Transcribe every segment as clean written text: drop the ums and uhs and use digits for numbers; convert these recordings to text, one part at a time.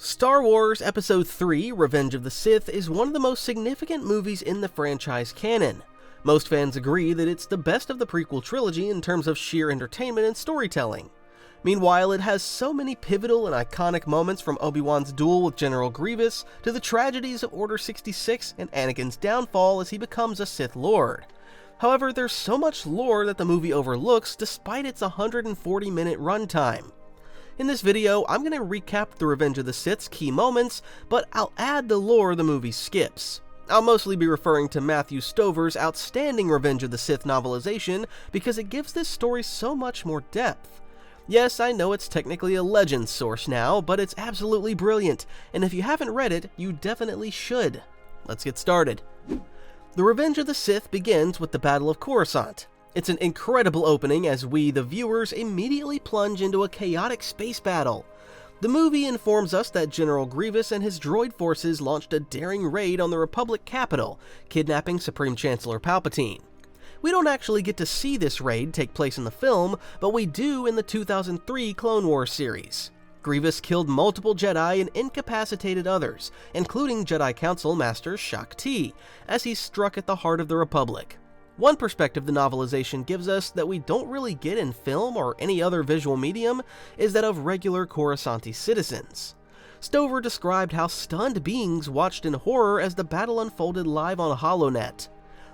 Star Wars Episode 3 Revenge of the Sith is one of the most significant movies in the franchise canon. Most fans agree that it's the best of the prequel trilogy in terms of sheer entertainment and storytelling. Meanwhile, it has so many pivotal and iconic moments, from Obi-Wan's duel with General Grievous to the tragedies of Order 66 and Anakin's downfall as he becomes a Sith Lord. However, there's so much lore that the movie overlooks despite its 140-minute runtime. In this video, I'm going to recap the Revenge of the Sith's key moments, but I'll add the lore the movie skips. I'll mostly be referring to Matthew Stover's outstanding Revenge of the Sith novelization because it gives this story so much more depth. Yes, I know it's technically a legend source now, but it's absolutely brilliant, and if you haven't read it, you definitely should. Let's get started. The Revenge of the Sith begins with the Battle of Coruscant. It's an incredible opening as we, the viewers, immediately plunge into a chaotic space battle. The movie informs us that General Grievous and his droid forces launched a daring raid on the Republic capital, kidnapping Supreme Chancellor Palpatine. We don't actually get to see this raid take place in the film, but we do in the 2003 Clone Wars series. Grievous killed multiple Jedi and incapacitated others, including Jedi Council Master Shaak Ti, as he struck at the heart of the Republic. One perspective the novelization gives us that we don't really get in film or any other visual medium is that of regular Coruscanti citizens. Stover described how stunned beings watched in horror as the battle unfolded live on HoloNet.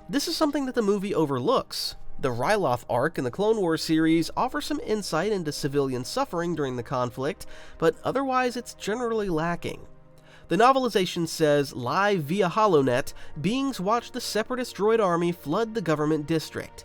This is something that the movie overlooks. The Ryloth arc in the Clone Wars series offers some insight into civilian suffering during the conflict, but otherwise it's generally lacking. The novelization says, live via HoloNet, beings watch the Separatist droid army flood the government district.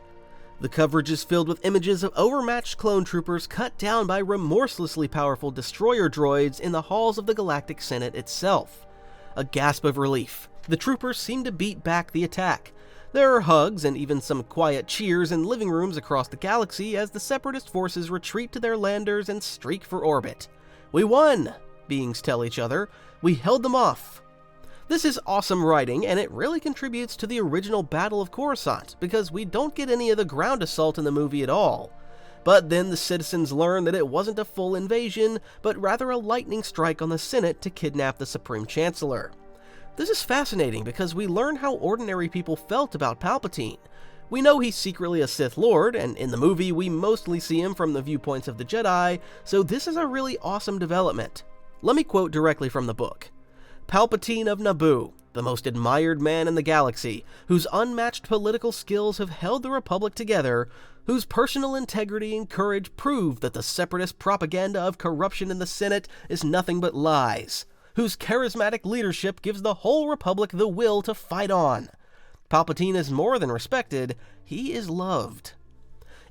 The coverage is filled with images of overmatched clone troopers cut down by remorselessly powerful destroyer droids in the halls of the Galactic Senate itself. A gasp of relief. The troopers seem to beat back the attack. There are hugs and even some quiet cheers in living rooms across the galaxy as the Separatist forces retreat to their landers and streak for orbit. "We won!" beings tell each other. "We held them off." This is awesome writing, and it really contributes to the original Battle of Coruscant, because we don't get any of the ground assault in the movie at all. But then the citizens learn that it wasn't a full invasion, but rather a lightning strike on the Senate to kidnap the Supreme Chancellor. This is fascinating because we learn how ordinary people felt about Palpatine. We know he's secretly a Sith Lord, and in the movie we mostly see him from the viewpoints of the Jedi, so this is a really awesome development. Let me quote directly from the book. "Palpatine of Naboo, the most admired man in the galaxy, whose unmatched political skills have held the Republic together, whose personal integrity and courage prove that the Separatist propaganda of corruption in the Senate is nothing but lies, whose charismatic leadership gives the whole Republic the will to fight on. Palpatine is more than respected, he is loved."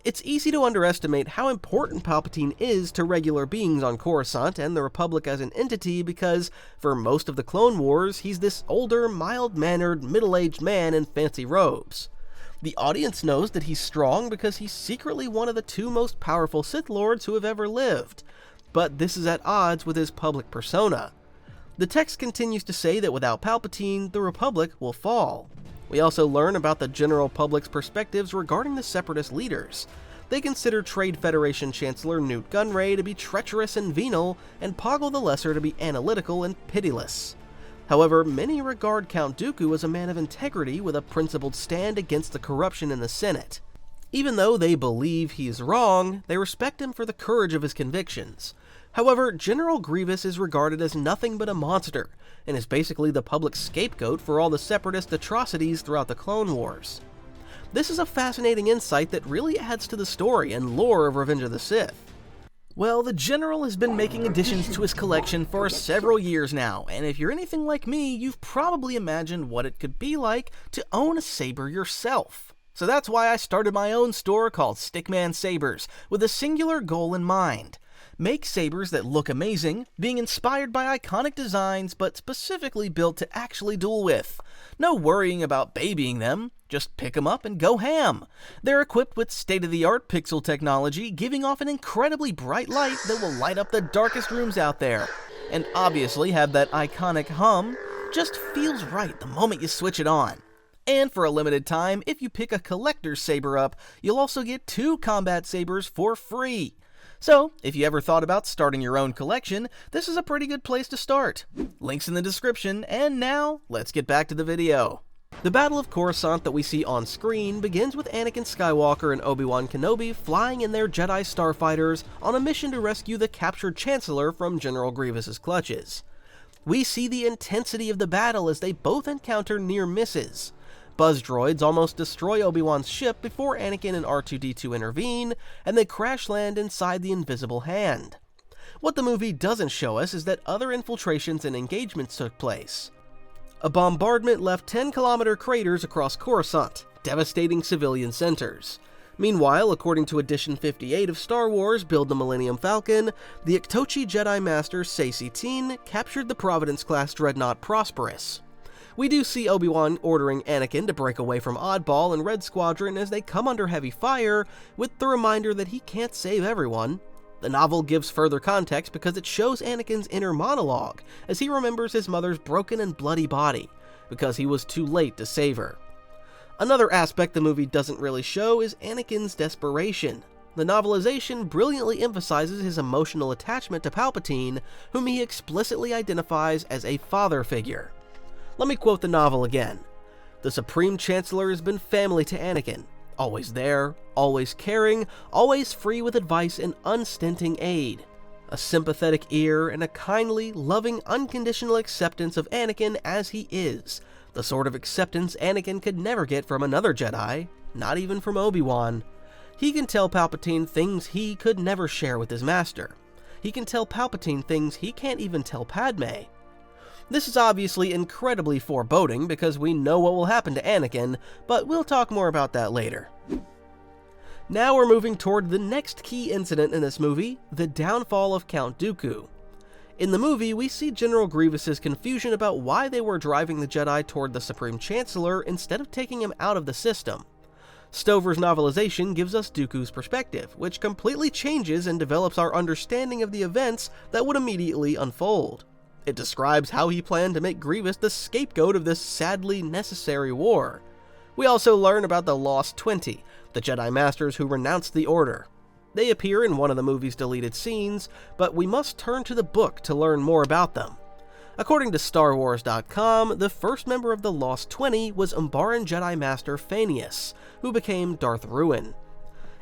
It's easy to underestimate how important Palpatine is to regular beings on Coruscant and the Republic as an entity because, for most of the Clone Wars, he's this older, mild-mannered, middle-aged man in fancy robes. The audience knows that he's strong because he's secretly one of the two most powerful Sith Lords who have ever lived. But this is at odds with his public persona. The text continues to say that without Palpatine, the Republic will fall. We also learn about the general public's perspectives regarding the Separatist leaders. They consider Trade Federation Chancellor Newt Gunray to be treacherous and venal, and Poggle the Lesser to be analytical and pitiless. However, many regard Count Dooku as a man of integrity with a principled stand against the corruption in the Senate. Even though they believe he is wrong, they respect him for the courage of his convictions. However, General Grievous is regarded as nothing but a monster, and is basically the public scapegoat for all the Separatist atrocities throughout the Clone Wars. This is a fascinating insight that really adds to the story and lore of Revenge of the Sith. Well, the General has been making additions to his collection for several years now, and if you're anything like me, you've probably imagined what it could be like to own a saber yourself. So that's why I started my own store called Stickman Sabers, with a singular goal in mind. Make sabers that look amazing, being inspired by iconic designs but specifically built to actually duel with. No worrying about babying them, just pick them up and go ham. They're equipped with state-of-the-art pixel technology, giving off an incredibly bright light that will light up the darkest rooms out there. And obviously have that iconic hum, just feels right the moment you switch it on. And for a limited time, if you pick a collector's saber up, you'll also get 2 combat sabers for free. So, if you ever thought about starting your own collection, this is a pretty good place to start. Links in the description, and now, let's get back to the video. The Battle of Coruscant that we see on screen begins with Anakin Skywalker and Obi-Wan Kenobi flying in their Jedi starfighters on a mission to rescue the captured Chancellor from General Grievous's clutches. We see the intensity of the battle as they both encounter near misses. Buzz droids almost destroy Obi-Wan's ship before Anakin and R2-D2 intervene, and they crash land inside the Invisible Hand. What the movie doesn't show us is that other infiltrations and engagements took place. A bombardment left 10-kilometer craters across Coruscant, devastating civilian centers. Meanwhile, according to Edition 58 of Star Wars Build the Millennium Falcon, the Iktochi Jedi Master Saesee captured the Providence-class dreadnought Prosperous. We do see Obi-Wan ordering Anakin to break away from Oddball and Red Squadron as they come under heavy fire, with the reminder that he can't save everyone. The novel gives further context because it shows Anakin's inner monologue as he remembers his mother's broken and bloody body, because he was too late to save her. Another aspect the movie doesn't really show is Anakin's desperation. The novelization brilliantly emphasizes his emotional attachment to Palpatine, whom he explicitly identifies as a father figure. Let me quote the novel again. "The Supreme Chancellor has been family to Anakin, always there, always caring, always free with advice and unstinting aid. A sympathetic ear and a kindly, loving, unconditional acceptance of Anakin as he is, the sort of acceptance Anakin could never get from another Jedi, not even from Obi-Wan. He can tell Palpatine things he could never share with his master. He can tell Palpatine things he can't even tell Padme." This is obviously incredibly foreboding because we know what will happen to Anakin, but we'll talk more about that later. Now we're moving toward the next key incident in this movie, the downfall of Count Dooku. In the movie, we see General Grievous's confusion about why they were driving the Jedi toward the Supreme Chancellor instead of taking him out of the system. Stover's novelization gives us Dooku's perspective, which completely changes and develops our understanding of the events that would immediately unfold. It describes how he planned to make Grievous the scapegoat of this sadly necessary war. We also learn about the Lost 20, the Jedi Masters who renounced the Order. They appear in one of the movie's deleted scenes, but we must turn to the book to learn more about them. According to StarWars.com, the first member of the Lost 20 was Umbaran Jedi Master Phaneus, who became Darth Ruin.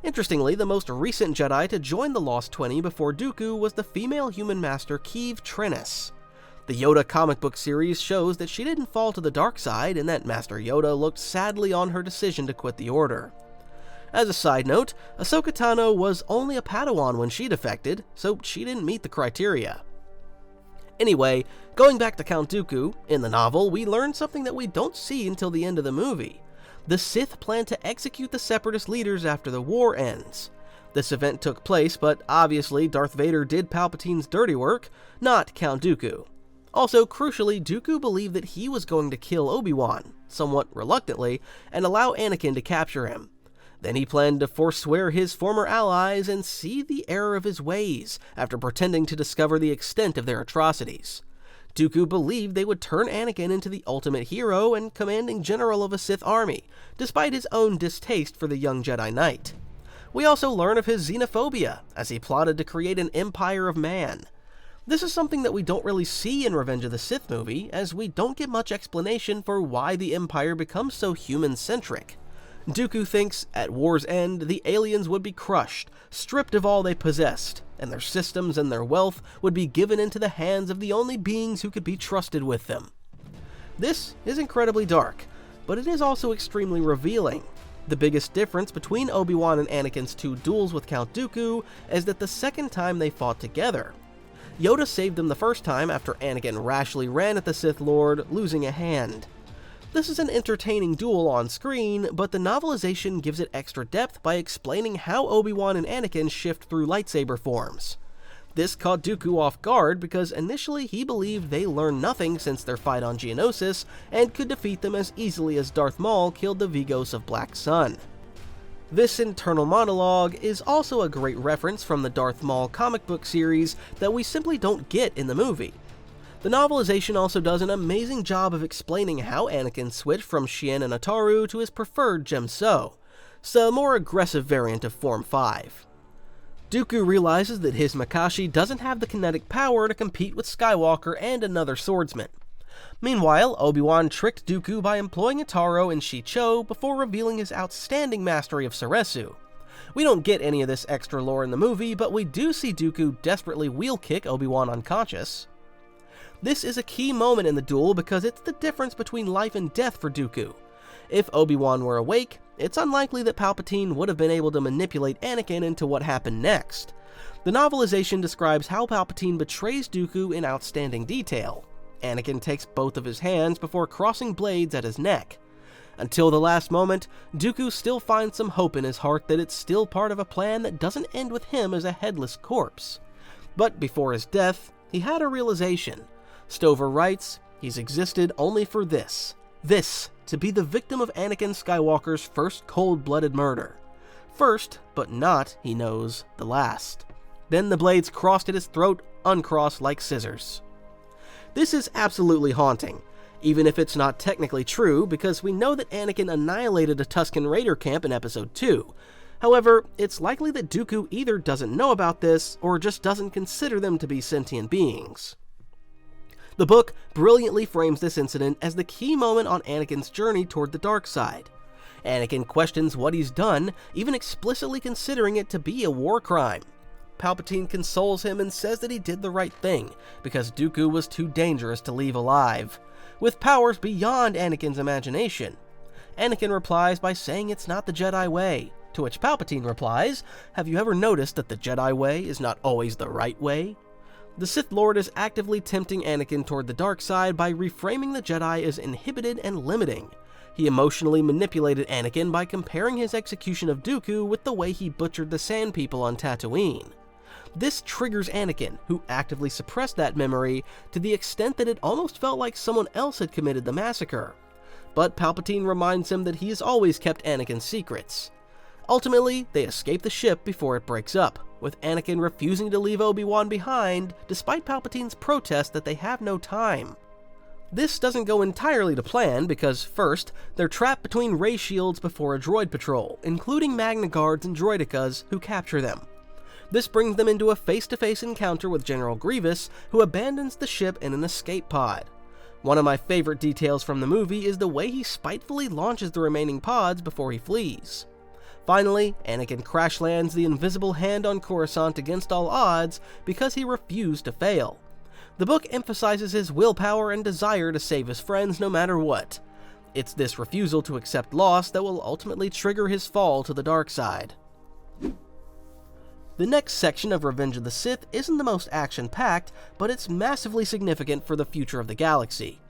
Interestingly, the most recent Jedi to join the Lost 20 before Dooku was the female human master Keeve Trennis. The Yoda comic book series shows that she didn't fall to the dark side and that Master Yoda looked sadly on her decision to quit the Order. As a side note, Ahsoka Tano was only a Padawan when she defected, so she didn't meet the criteria. Anyway, going back to Count Dooku, in the novel we learn something that we don't see until the end of the movie. The Sith plan to execute the Separatist leaders after the war ends. This event took place, but obviously Darth Vader did Palpatine's dirty work, not Count Dooku. Also, crucially, Dooku believed that he was going to kill Obi-Wan, somewhat reluctantly, and allow Anakin to capture him. Then he planned to forswear his former allies and see the error of his ways, after pretending to discover the extent of their atrocities. Dooku believed they would turn Anakin into the ultimate hero and commanding general of a Sith army, despite his own distaste for the young Jedi Knight. We also learn of his xenophobia, as he plotted to create an empire of man. This is something that we don't really see in Revenge of the Sith movie, as we don't get much explanation for why the Empire becomes so human-centric. Dooku thinks, at war's end, the aliens would be crushed, stripped of all they possessed, and their systems and their wealth would be given into the hands of the only beings who could be trusted with them. This is incredibly dark, but it is also extremely revealing. The biggest difference between Obi-Wan and Anakin's two duels with Count Dooku is that the second time they fought together. Yoda saved them the first time after Anakin rashly ran at the Sith Lord, losing a hand. This is an entertaining duel on screen, but the novelization gives it extra depth by explaining how Obi-Wan and Anakin shift through lightsaber forms. This caught Dooku off guard because initially he believed they learned nothing since their fight on Geonosis and could defeat them as easily as Darth Maul killed the Vigos of Black Sun. This internal monologue is also a great reference from the Darth Maul comic book series that we simply don't get in the movie. The novelization also does an amazing job of explaining how Anakin switched from Xian and Ataru to his preferred Gemso, a more aggressive variant of Form 5. Dooku realizes that his Makashi doesn't have the kinetic power to compete with Skywalker and another swordsman. Meanwhile, Obi-Wan tricked Dooku by employing Ataro and Shi-Cho before revealing his outstanding mastery of Ceresu. We don't get any of this extra lore in the movie, but we do see Dooku desperately wheel-kick Obi-Wan unconscious. This is a key moment in the duel because it's the difference between life and death for Dooku. If Obi-Wan were awake, it's unlikely that Palpatine would have been able to manipulate Anakin into what happened next. The novelization describes how Palpatine betrays Dooku in outstanding detail. Anakin takes both of his hands before crossing blades at his neck. Until the last moment, Dooku still finds some hope in his heart that it's still part of a plan that doesn't end with him as a headless corpse. But before his death, he had a realization. Stover writes, he's existed only for this, to be the victim of Anakin Skywalker's first cold-blooded murder. First, but not, he knows, the last. Then the blades crossed at his throat, uncrossed like scissors. This is absolutely haunting, even if it's not technically true, because we know that Anakin annihilated a Tusken Raider camp in Episode 2. However, it's likely that Dooku either doesn't know about this, or just doesn't consider them to be sentient beings. The book brilliantly frames this incident as the key moment on Anakin's journey toward the dark side. Anakin questions what he's done, even explicitly considering it to be a war crime. Palpatine consoles him and says that he did the right thing, because Dooku was too dangerous to leave alive, with powers beyond Anakin's imagination. Anakin replies by saying it's not the Jedi way, to which Palpatine replies, "Have you ever noticed that the Jedi way is not always the right way?" The Sith Lord is actively tempting Anakin toward the dark side by reframing the Jedi as inhibited and limiting. He emotionally manipulated Anakin by comparing his execution of Dooku with the way he butchered the Sand People on Tatooine. This triggers Anakin, who actively suppressed that memory to the extent that it almost felt like someone else had committed the massacre. But Palpatine reminds him that he has always kept Anakin's secrets. Ultimately, they escape the ship before it breaks up, with Anakin refusing to leave Obi-Wan behind, despite Palpatine's protest that they have no time. This doesn't go entirely to plan because, first, they're trapped between ray shields before a droid patrol, including Magna Guards and Droidekas, who capture them. This brings them into a face-to-face encounter with General Grievous, who abandons the ship in an escape pod. One of my favorite details from the movie is the way he spitefully launches the remaining pods before he flees. Finally, Anakin crash lands the invisible hand on Coruscant against all odds because he refused to fail. The book emphasizes his willpower and desire to save his friends no matter what. It's this refusal to accept loss that will ultimately trigger his fall to the dark side. The next section of Revenge of the Sith isn't the most action-packed, but it's massively significant for the future of the galaxy.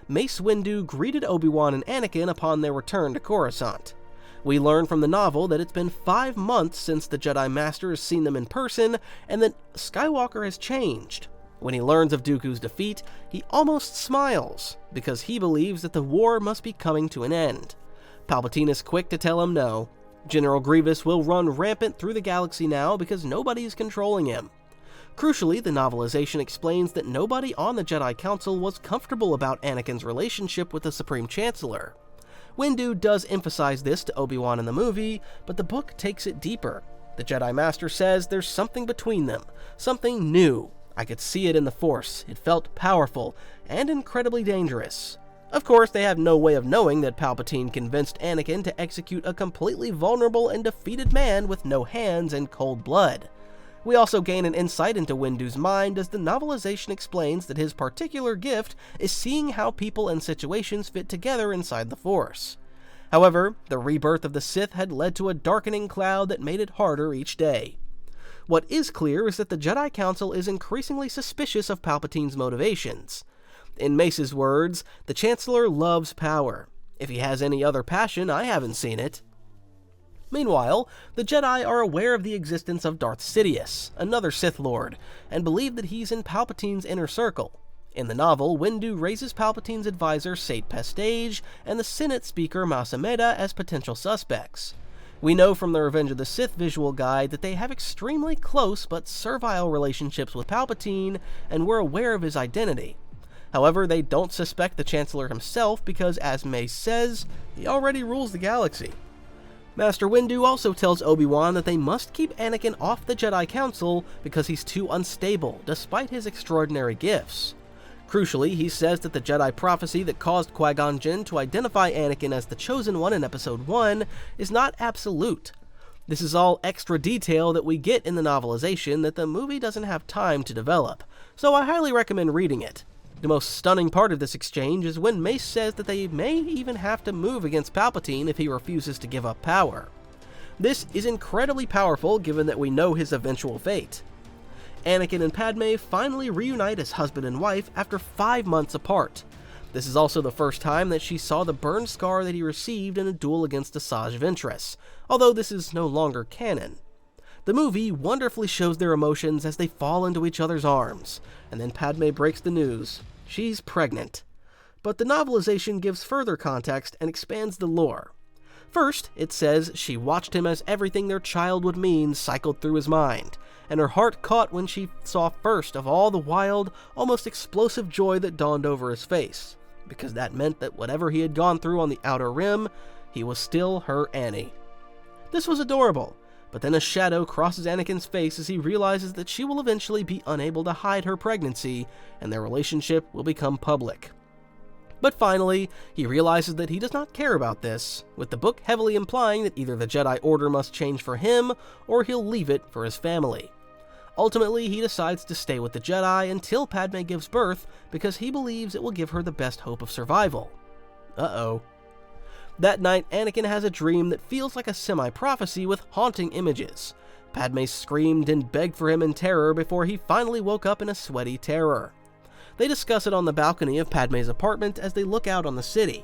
Mace Windu greeted Obi-Wan and Anakin upon their return to Coruscant. We learn from the novel that it's been 5 months since the Jedi Master has seen them in person, and that Skywalker has changed. When he learns of Dooku's defeat, he almost smiles, because he believes that the war must be coming to an end. Palpatine is quick to tell him no. General Grievous will run rampant through the galaxy now because nobody is controlling him. Crucially, the novelization explains that nobody on the Jedi Council was comfortable about Anakin's relationship with the Supreme Chancellor. Windu does emphasize this to Obi-Wan in the movie, but the book takes it deeper. The Jedi Master says there's something between them, something new. I could see it in the Force. It felt powerful and incredibly dangerous. Of course, they have no way of knowing that Palpatine convinced Anakin to execute a completely vulnerable and defeated man with no hands and cold blood. We also gain an insight into Windu's mind as the novelization explains that his particular gift is seeing how people and situations fit together inside the Force. However, the rebirth of the Sith had led to a darkening cloud that made it harder each day. What is clear is that the Jedi Council is increasingly suspicious of Palpatine's motivations. In Mace's words, the Chancellor loves power. If he has any other passion, I haven't seen it. Meanwhile, the Jedi are aware of the existence of Darth Sidious, another Sith Lord, and believe that he's in Palpatine's inner circle. In the novel, Windu raises Palpatine's advisor Sate Pestage and the Senate Speaker Masameda as potential suspects. We know from the Revenge of the Sith visual guide that they have extremely close but servile relationships with Palpatine, and we're aware of his identity. However, they don't suspect the Chancellor himself because, as Mace says, he already rules the galaxy. Master Windu also tells Obi-Wan that they must keep Anakin off the Jedi Council because he's too unstable, despite his extraordinary gifts. Crucially, he says that the Jedi prophecy that caused Qui-Gon Jinn to identify Anakin as the Chosen One in Episode 1 is not absolute. This is all extra detail that we get in the novelization that the movie doesn't have time to develop, so I highly recommend reading it. The most stunning part of this exchange is when Mace says that they may even have to move against Palpatine if he refuses to give up power. This is incredibly powerful given that we know his eventual fate. Anakin and Padme finally reunite as husband and wife after 5 months apart. This is also the first time that she saw the burn scar that he received in a duel against Asajj Ventress, although this is no longer canon. The movie wonderfully shows their emotions as they fall into each other's arms, and then Padme breaks the news. She's pregnant. But the novelization gives further context and expands the lore. First, it says she watched him as everything their child would mean cycled through his mind, and her heart caught when she saw first of all the wild, almost explosive joy that dawned over his face, because that meant that whatever he had gone through on the Outer Rim, he was still her Annie. This was adorable, but then a shadow crosses Anakin's face as he realizes that she will eventually be unable to hide her pregnancy, and their relationship will become public. But finally, he realizes that he does not care about this, with the book heavily implying that either the Jedi Order must change for him, or he'll leave it for his family. Ultimately, he decides to stay with the Jedi until Padme gives birth, because he believes it will give her the best hope of survival. Uh-oh. That night, Anakin has a dream that feels like a semi-prophecy with haunting images. Padme screamed and begged for him in terror before he finally woke up in a sweaty terror. They discuss it on the balcony of Padme's apartment as they look out on the city.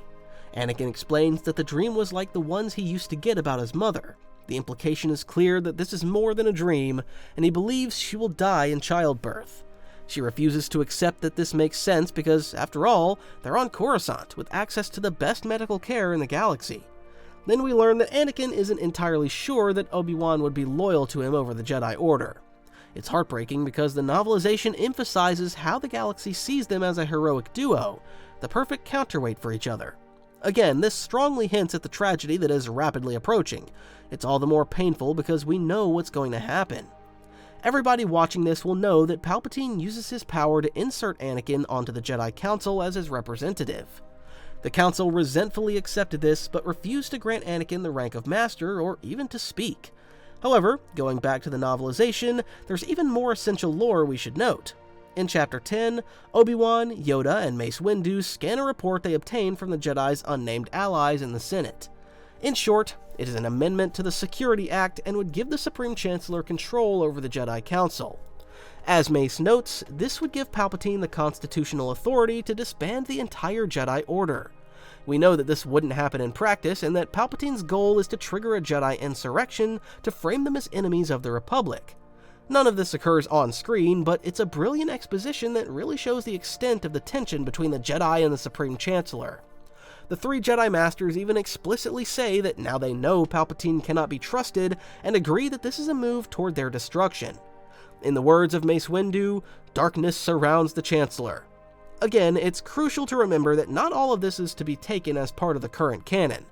Anakin explains that the dream was like the ones he used to get about his mother. The implication is clear that this is more than a dream, and he believes she will die in childbirth. She refuses to accept that this makes sense because, after all, they're on Coruscant with access to the best medical care in the galaxy. Then we learn that Anakin isn't entirely sure that Obi-Wan would be loyal to him over the Jedi Order. It's heartbreaking because the novelization emphasizes how the galaxy sees them as a heroic duo, the perfect counterweight for each other. Again, this strongly hints at the tragedy that is rapidly approaching. It's all the more painful because we know what's going to happen. Everybody watching this will know that Palpatine uses his power to insert Anakin onto the Jedi Council as his representative. The Council resentfully accepted this, but refused to grant Anakin the rank of Master or even to speak. However, going back to the novelization, there's even more essential lore we should note. In Chapter 10, Obi-Wan, Yoda, and Mace Windu scan a report they obtained from the Jedi's unnamed allies in the Senate. In short, it is an amendment to the Security Act and would give the Supreme Chancellor control over the Jedi Council. As Mace notes, this would give Palpatine the constitutional authority to disband the entire Jedi Order. We know that this wouldn't happen in practice, and that Palpatine's goal is to trigger a Jedi insurrection to frame them as enemies of the Republic. None of this occurs on screen, but it's a brilliant exposition that really shows the extent of the tension between the Jedi and the Supreme Chancellor. The 3 Jedi Masters even explicitly say that now they know Palpatine cannot be trusted, and agree that this is a move toward their destruction. In the words of Mace Windu, darkness surrounds the Chancellor. Again, it's crucial to remember that not all of this is to be taken as part of the current canon.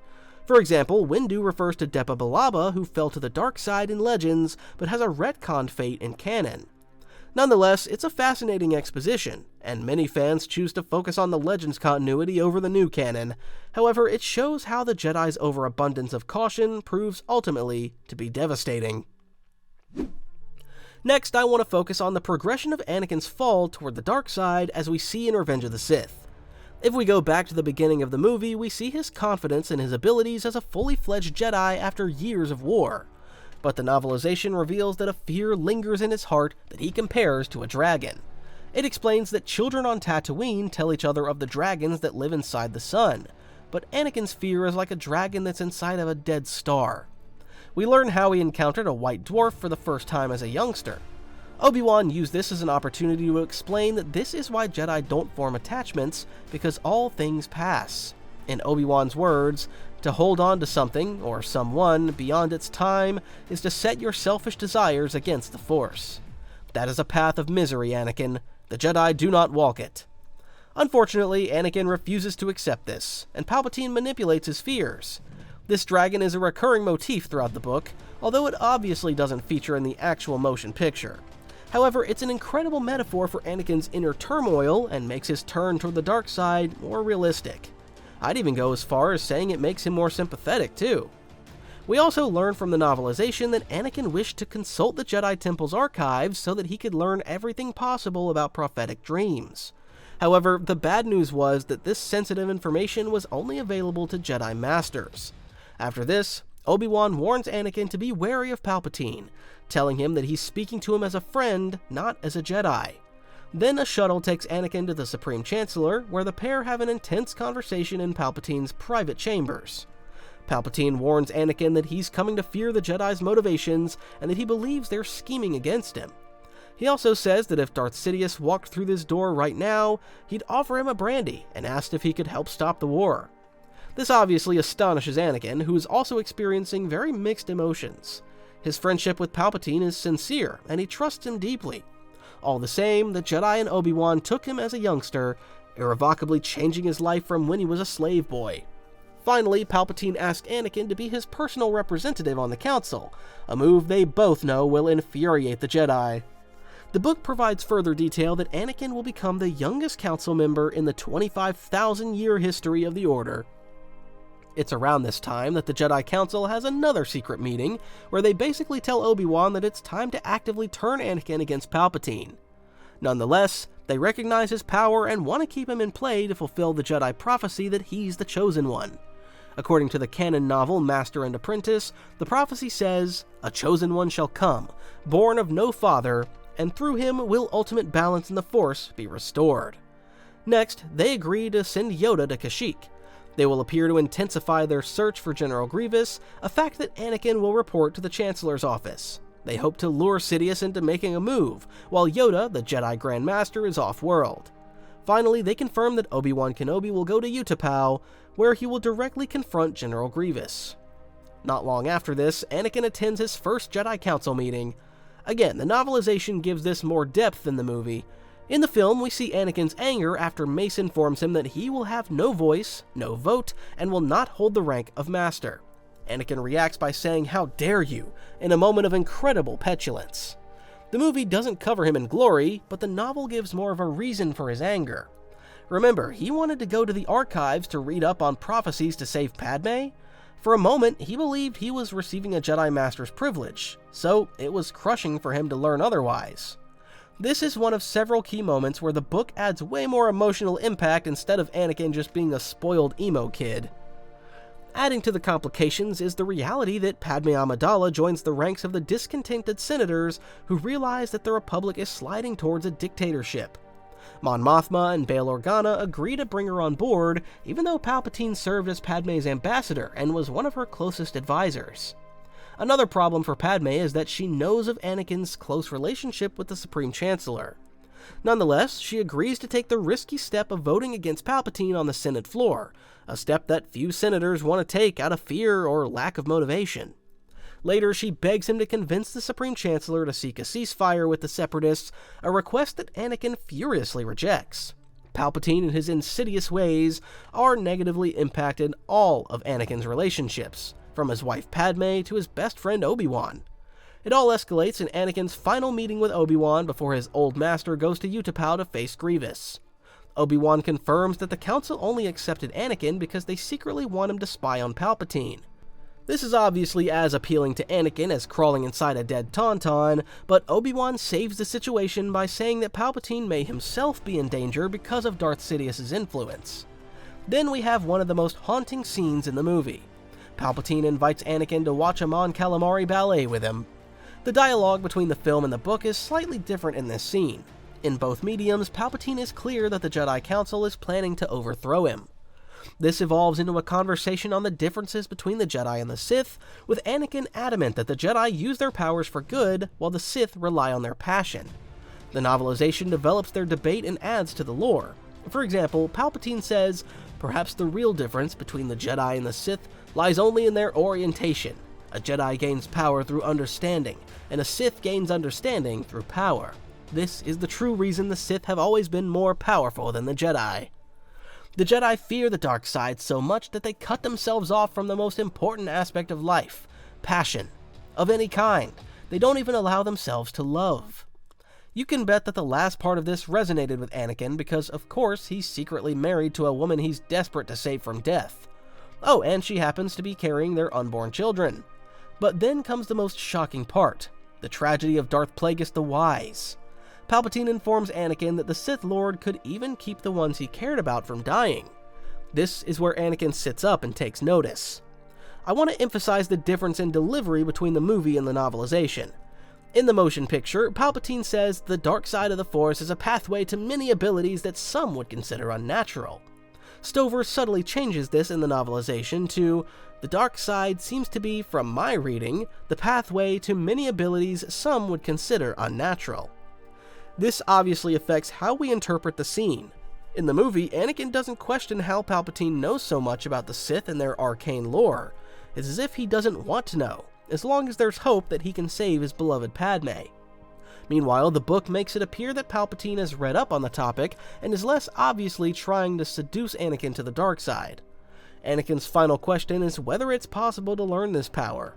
For example, Windu refers to Depa Billaba, who fell to the dark side in Legends, but has a retconned fate in canon. Nonetheless, it's a fascinating exposition, and many fans choose to focus on the Legends continuity over the new canon. However, it shows how the Jedi's overabundance of caution proves ultimately to be devastating. Next, I want to focus on the progression of Anakin's fall toward the dark side as we see in Revenge of the Sith. If we go back to the beginning of the movie, we see his confidence in his abilities as a fully fledged Jedi after years of war. But the novelization reveals that a fear lingers in his heart that he compares to a dragon. It explains that children on Tatooine tell each other of the dragons that live inside the sun, but Anakin's fear is like a dragon that's inside of a dead star. We learn how he encountered a white dwarf for the first time as a youngster. Obi-Wan used this as an opportunity to explain that this is why Jedi don't form attachments, because all things pass. In Obi-Wan's words, to hold on to something, or someone, beyond its time, is to set your selfish desires against the Force. That is a path of misery, Anakin. The Jedi do not walk it. Unfortunately, Anakin refuses to accept this, and Palpatine manipulates his fears. This dragon is a recurring motif throughout the book, although it obviously doesn't feature in the actual motion picture. However, it's an incredible metaphor for Anakin's inner turmoil and makes his turn toward the dark side more realistic. I'd even go as far as saying it makes him more sympathetic, too. We also learn from the novelization that Anakin wished to consult the Jedi Temple's archives so that he could learn everything possible about prophetic dreams. However, the bad news was that this sensitive information was only available to Jedi Masters. After this, Obi-Wan warns Anakin to be wary of Palpatine, telling him that he's speaking to him as a friend, not as a Jedi. Then a shuttle takes Anakin to the Supreme Chancellor, where the pair have an intense conversation in Palpatine's private chambers. Palpatine warns Anakin that he's coming to fear the Jedi's motivations and that he believes they're scheming against him. He also says that if Darth Sidious walked through this door right now, he'd offer him a brandy and asked if he could help stop the war. This obviously astonishes Anakin, who is also experiencing very mixed emotions. His friendship with Palpatine is sincere, and he trusts him deeply. All the same, the Jedi and Obi-Wan took him as a youngster, irrevocably changing his life from when he was a slave boy. Finally, Palpatine asks Anakin to be his personal representative on the Council, a move they both know will infuriate the Jedi. The book provides further detail that Anakin will become the youngest Council member in the 25,000-year history of the Order. It's around this time that the Jedi Council has another secret meeting, where they basically tell Obi-Wan that it's time to actively turn Anakin against Palpatine. Nonetheless, they recognize his power and want to keep him in play to fulfill the Jedi prophecy that he's the Chosen One. According to the canon novel Master and Apprentice, the prophecy says, "A chosen one shall come, born of no father, and through him will ultimate balance in the Force be restored." Next, they agree to send Yoda to Kashyyyk. They will appear to intensify their search for General Grievous, a fact that Anakin will report to the Chancellor's office. They hope to lure Sidious into making a move, while Yoda, the Jedi Grand Master, is off-world. Finally, they confirm that Obi-Wan Kenobi will go to Utapau, where he will directly confront General Grievous. Not long after this, Anakin attends his first Jedi Council meeting. Again, the novelization gives this more depth than the movie. In the film, we see Anakin's anger after Mace informs him that he will have no voice, no vote, and will not hold the rank of Master. Anakin reacts by saying, "How dare you?" in a moment of incredible petulance. The movie doesn't cover him in glory, but the novel gives more of a reason for his anger. Remember, he wanted to go to the archives to read up on prophecies to save Padme. For a moment, he believed he was receiving a Jedi Master's privilege, so it was crushing for him to learn otherwise. This is one of several key moments where the book adds way more emotional impact instead of Anakin just being a spoiled emo kid. Adding to the complications is the reality that Padme Amidala joins the ranks of the discontented senators who realize that the Republic is sliding towards a dictatorship. Mon Mothma and Bail Organa agree to bring her on board, even though Palpatine served as Padme's ambassador and was one of her closest advisors. Another problem for Padme is that she knows of Anakin's close relationship with the Supreme Chancellor. Nonetheless, she agrees to take the risky step of voting against Palpatine on the Senate floor, a step that few senators want to take out of fear or lack of motivation. Later, she begs him to convince the Supreme Chancellor to seek a ceasefire with the Separatists, a request that Anakin furiously rejects. Palpatine and his insidious ways are negatively impacted all of Anakin's relationships, from his wife Padme to his best friend Obi-Wan. It all escalates in Anakin's final meeting with Obi-Wan before his old master goes to Utapau to face Grievous. Obi-Wan confirms that the Council only accepted Anakin because they secretly want him to spy on Palpatine. This is obviously as appealing to Anakin as crawling inside a dead Tauntaun, but Obi-Wan saves the situation by saying that Palpatine may himself be in danger because of Darth Sidious's influence. Then we have one of the most haunting scenes in the movie. Palpatine invites Anakin to watch a Mon Calamari ballet with him. The dialogue between the film and the book is slightly different in this scene. In both mediums, Palpatine is clear that the Jedi Council is planning to overthrow him. This evolves into a conversation on the differences between the Jedi and the Sith, with Anakin adamant that the Jedi use their powers for good, while the Sith rely on their passion. The novelization develops their debate and adds to the lore. For example, Palpatine says, "Perhaps the real difference between the Jedi and the Sith lies only in their orientation. A Jedi gains power through understanding, and a Sith gains understanding through power. This is the true reason the Sith have always been more powerful than the Jedi." The Jedi fear the dark side so much that they cut themselves off from the most important aspect of life, passion, of any kind. They don't even allow themselves to love. You can bet that the last part of this resonated with Anakin because, of course, he's secretly married to a woman he's desperate to save from death. Oh, and she happens to be carrying their unborn children. But then comes the most shocking part, the tragedy of Darth Plagueis the Wise. Palpatine informs Anakin that the Sith Lord could even keep the ones he cared about from dying. This is where Anakin sits up and takes notice. I want to emphasize the difference in delivery between the movie and the novelization. In the motion picture, Palpatine says the dark side of the Force is a pathway to many abilities that some would consider unnatural. Stover subtly changes this in the novelization to, the dark side seems to be, from my reading, the pathway to many abilities some would consider unnatural. This obviously affects how we interpret the scene. In the movie, Anakin doesn't question how Palpatine knows so much about the Sith and their arcane lore. It's as if he doesn't want to know, as long as there's hope that he can save his beloved Padme. Meanwhile, the book makes it appear that Palpatine has read up on the topic and is less obviously trying to seduce Anakin to the dark side. Anakin's final question is whether it's possible to learn this power.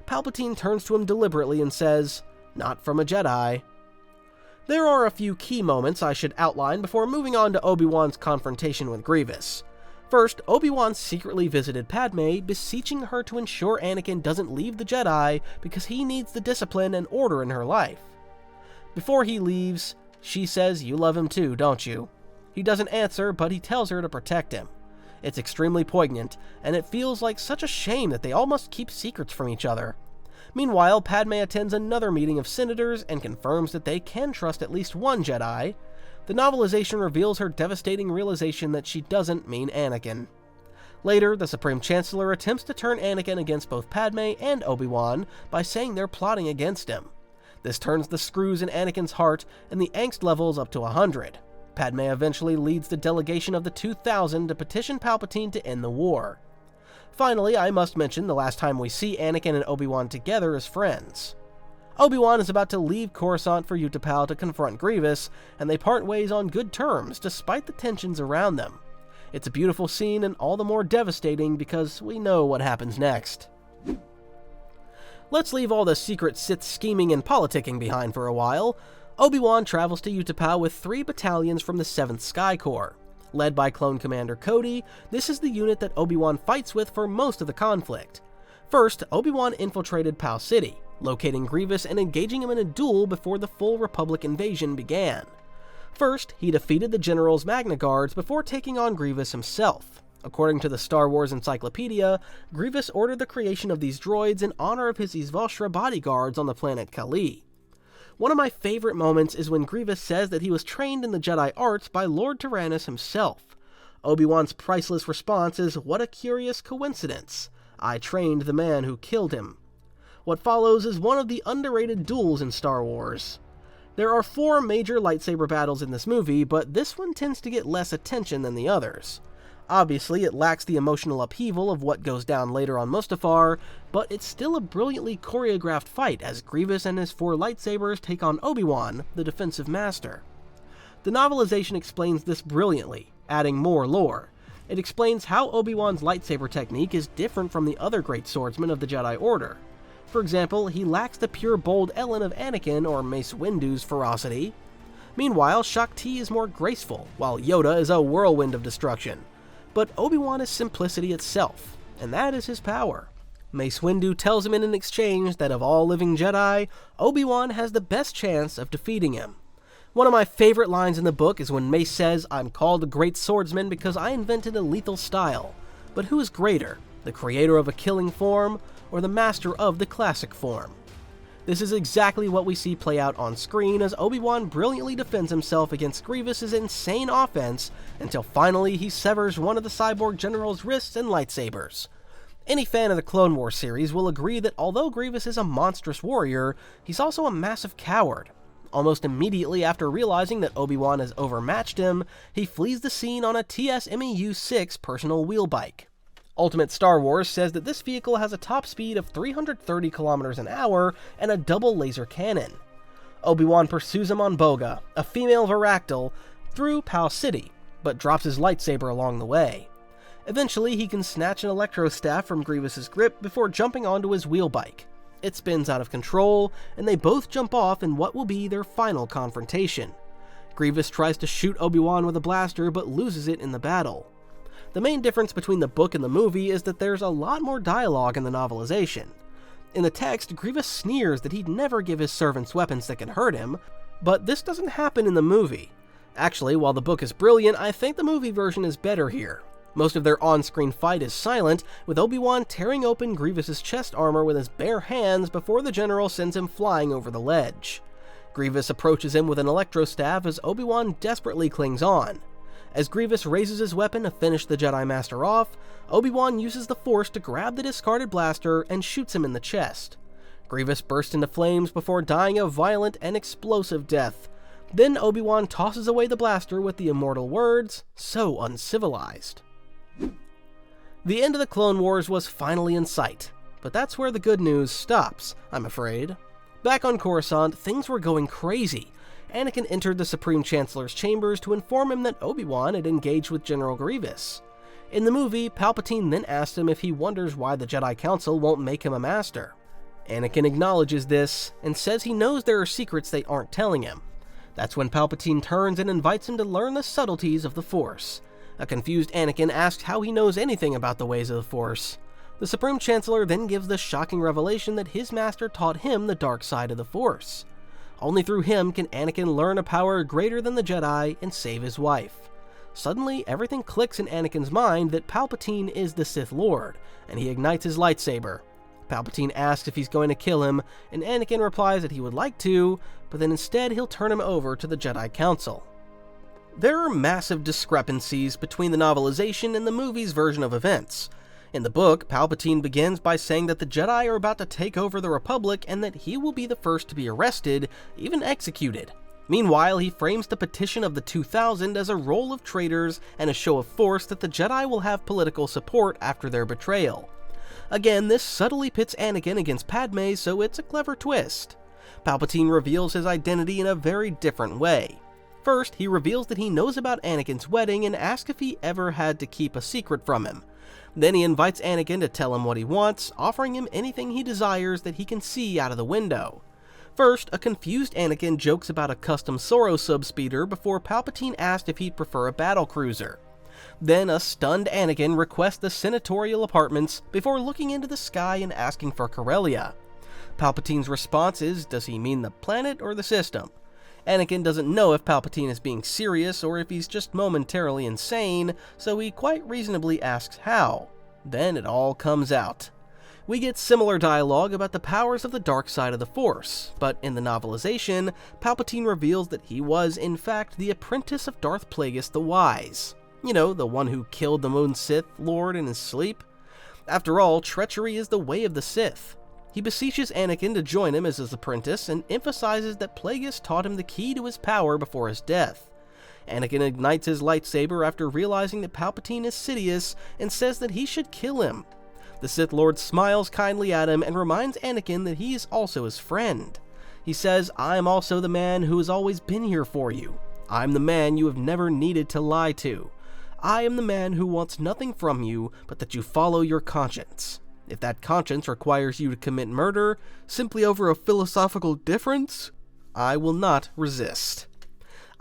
Palpatine turns to him deliberately and says, "Not from a Jedi." There are a few key moments I should outline before moving on to Obi-Wan's confrontation with Grievous. First, Obi-Wan secretly visited Padme, beseeching her to ensure Anakin doesn't leave the Jedi because he needs the discipline and order in her life. Before he leaves, she says, "You love him too, don't you?" He doesn't answer, but he tells her to protect him. It's extremely poignant, and it feels like such a shame that they all must keep secrets from each other. Meanwhile, Padme attends another meeting of senators and confirms that they can trust at least one Jedi. The novelization reveals her devastating realization that she doesn't mean Anakin. Later, the Supreme Chancellor attempts to turn Anakin against both Padme and Obi-Wan by saying they're plotting against him. This turns the screws in Anakin's heart, and the angst levels up to 100. Padme eventually leads the delegation of the 2,000 to petition Palpatine to end the war. Finally, I must mention the last time we see Anakin and Obi-Wan together as friends. Obi-Wan is about to leave Coruscant for Utapau to confront Grievous, and they part ways on good terms despite the tensions around them. It's a beautiful scene and all the more devastating because we know what happens next. Let's leave all the secret Sith scheming and politicking behind for a while. Obi-Wan travels to Utapau with 3 battalions from the 7th Sky Corps. Led by Clone Commander Cody, this is the unit that Obi-Wan fights with for most of the conflict. First, Obi-Wan infiltrated Pau City, locating Grievous and engaging him in a duel before the full Republic invasion began. First, he defeated the General's Magna Guards before taking on Grievous himself. According to the Star Wars Encyclopedia, Grievous ordered the creation of these droids in honor of his Izvoshra bodyguards on the planet Kali. One of my favorite moments is when Grievous says that he was trained in the Jedi arts by Lord Tyrannus himself. Obi-Wan's priceless response is, "What a curious coincidence. I trained the man who killed him." What follows is one of the underrated duels in Star Wars. There are 4 major lightsaber battles in this movie, but this one tends to get less attention than the others. Obviously, it lacks the emotional upheaval of what goes down later on Mustafar, but it's still a brilliantly choreographed fight as Grievous and his 4 lightsabers take on Obi-Wan, the defensive master. The novelization explains this brilliantly, adding more lore. It explains how Obi-Wan's lightsaber technique is different from the other great swordsmen of the Jedi Order. For example, he lacks the pure bold Ellen of Anakin or Mace Windu's ferocity. Meanwhile, Shakti is more graceful, while Yoda is a whirlwind of destruction. But Obi-Wan is simplicity itself, and that is his power. Mace Windu tells him in an exchange that of all living Jedi, Obi-Wan has the best chance of defeating him. One of my favorite lines in the book is when Mace says, "I'm called a great swordsman because I invented a lethal style. But who is greater, the creator of a killing form, or the master of the classic form?" This is exactly what we see play out on screen as Obi-Wan brilliantly defends himself against Grievous's insane offense until finally he severs one of the cyborg general's wrists and lightsabers. Any fan of the Clone Wars series will agree that although Grievous is a monstrous warrior, he's also a massive coward. Almost immediately after realizing that Obi-Wan has overmatched him, he flees the scene on a TS-MEU-6 personal wheel bike. Ultimate Star Wars says that this vehicle has a top speed of 330 km an hour and a double laser cannon. Obi-Wan pursues him on Boga, a female Varactyl, through Pau City. but drops his lightsaber along the way. Eventually, he can snatch an electro staff from Grievous's grip before jumping onto his wheel bike. It spins out of control, and they both jump off in what will be their final confrontation. Grievous tries to shoot Obi-Wan with a blaster, but loses it in the battle. The main difference between the book and the movie is that there's a lot more dialogue in the novelization. In the text, Grievous sneers that he'd never give his servants weapons that can hurt him, but this doesn't happen in the movie. Actually, while the book is brilliant, I think the movie version is better here. Most of their on-screen fight is silent, with Obi-Wan tearing open Grievous's chest armor with his bare hands before the general sends him flying over the ledge. Grievous approaches him with an electro staff as Obi-Wan desperately clings on. As Grievous raises his weapon to finish the Jedi Master off, Obi-Wan uses the Force to grab the discarded blaster and shoots him in the chest. Grievous bursts into flames before dying a violent and explosive death. Then Obi-Wan tosses away the blaster with the immortal words, "So uncivilized." The end of the Clone Wars was finally in sight, but that's where the good news stops, I'm afraid. Back on Coruscant, things were going crazy. Anakin entered the Supreme Chancellor's chambers to inform him that Obi-Wan had engaged with General Grievous. In the movie, Palpatine then asked him if he wonders why the Jedi Council won't make him a master. Anakin acknowledges this, and says he knows there are secrets they aren't telling him. That's when Palpatine turns and invites him to learn the subtleties of the Force. A confused Anakin asks how he knows anything about the ways of the Force. The Supreme Chancellor then gives the shocking revelation that his master taught him the dark side of the Force. Only through him can Anakin learn a power greater than the Jedi and save his wife. Suddenly, everything clicks in Anakin's mind that Palpatine is the Sith Lord, and he ignites his lightsaber. Palpatine asks if he's going to kill him, and Anakin replies that he would like to, but then instead he'll turn him over to the Jedi Council. There are massive discrepancies between the novelization and the movie's version of events. In the book, Palpatine begins by saying that the Jedi are about to take over the Republic and that he will be the first to be arrested, even executed. Meanwhile, he frames the petition of the 2000 as a roll of traitors and a show of force that the Jedi will have political support after their betrayal. Again, this subtly pits Anakin against Padme, so it's a clever twist. Palpatine reveals his identity in a very different way. First, he reveals that he knows about Anakin's wedding and asks if he ever had to keep a secret from him. Then he invites Anakin to tell him what he wants, offering him anything he desires that he can see out of the window. First, a confused Anakin jokes about a custom Soro subspeeder before Palpatine asked if he'd prefer a battlecruiser. Then a stunned Anakin requests the senatorial apartments before looking into the sky and asking for Corellia. Palpatine's response is, does he mean the planet or the system? Anakin doesn't know if Palpatine is being serious or if he's just momentarily insane, so he quite reasonably asks how. Then it all comes out. We get similar dialogue about the powers of the dark side of the Force, but in the novelization, Palpatine reveals that he was, in fact, the apprentice of Darth Plagueis the Wise. You know, the one who killed the Moon Sith Lord in his sleep. After all, treachery is the way of the Sith. He beseeches Anakin to join him as his apprentice and emphasizes that Plagueis taught him the key to his power before his death. Anakin ignites his lightsaber after realizing that Palpatine is Sidious and says that he should kill him. The Sith Lord smiles kindly at him and reminds Anakin that he is also his friend. He says, "I am also the man who has always been here for you. I am the man you have never needed to lie to. I am the man who wants nothing from you but that you follow your conscience. If that conscience requires you to commit murder simply over a philosophical difference, I will not resist."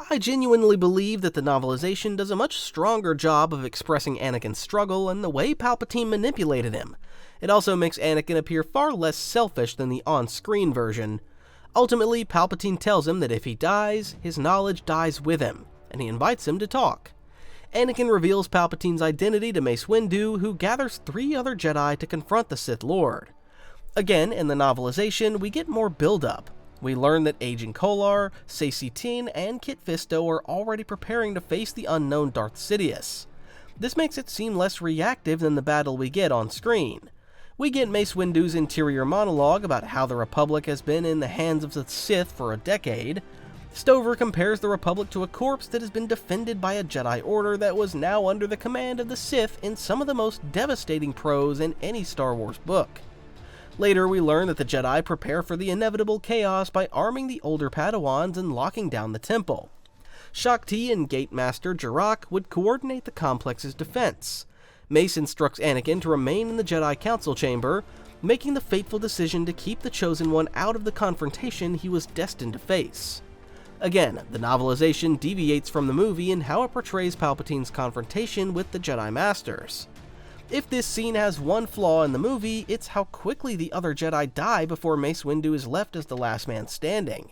I genuinely believe that the novelization does a much stronger job of expressing Anakin's struggle and the way Palpatine manipulated him. It also makes Anakin appear far less selfish than the on-screen version. Ultimately, Palpatine tells him that if he dies, his knowledge dies with him, and he invites him to talk. Anakin reveals Palpatine's identity to Mace Windu, who gathers 3 other Jedi to confront the Sith Lord. Again, in the novelization, we get more build-up. We learn that Agent Kolar, Saesee Tiin, and Kit Fisto are already preparing to face the unknown Darth Sidious. This makes it seem less reactive than the battle we get on screen. We get Mace Windu's interior monologue about how the Republic has been in the hands of the Sith for a decade. Stover compares the Republic to a corpse that has been defended by a Jedi Order that was now under the command of the Sith in some of the most devastating prose in any Star Wars book. Later, we learn that the Jedi prepare for the inevitable chaos by arming the older Padawans and locking down the temple. Shakti and Gate Master Jarak would coordinate the complex's defense. Mace instructs Anakin to remain in the Jedi Council chamber, making the fateful decision to keep the Chosen One out of the confrontation he was destined to face. Again, the novelization deviates from the movie in how it portrays Palpatine's confrontation with the Jedi Masters. If this scene has one flaw in the movie, it's how quickly the other Jedi die before Mace Windu is left as the last man standing.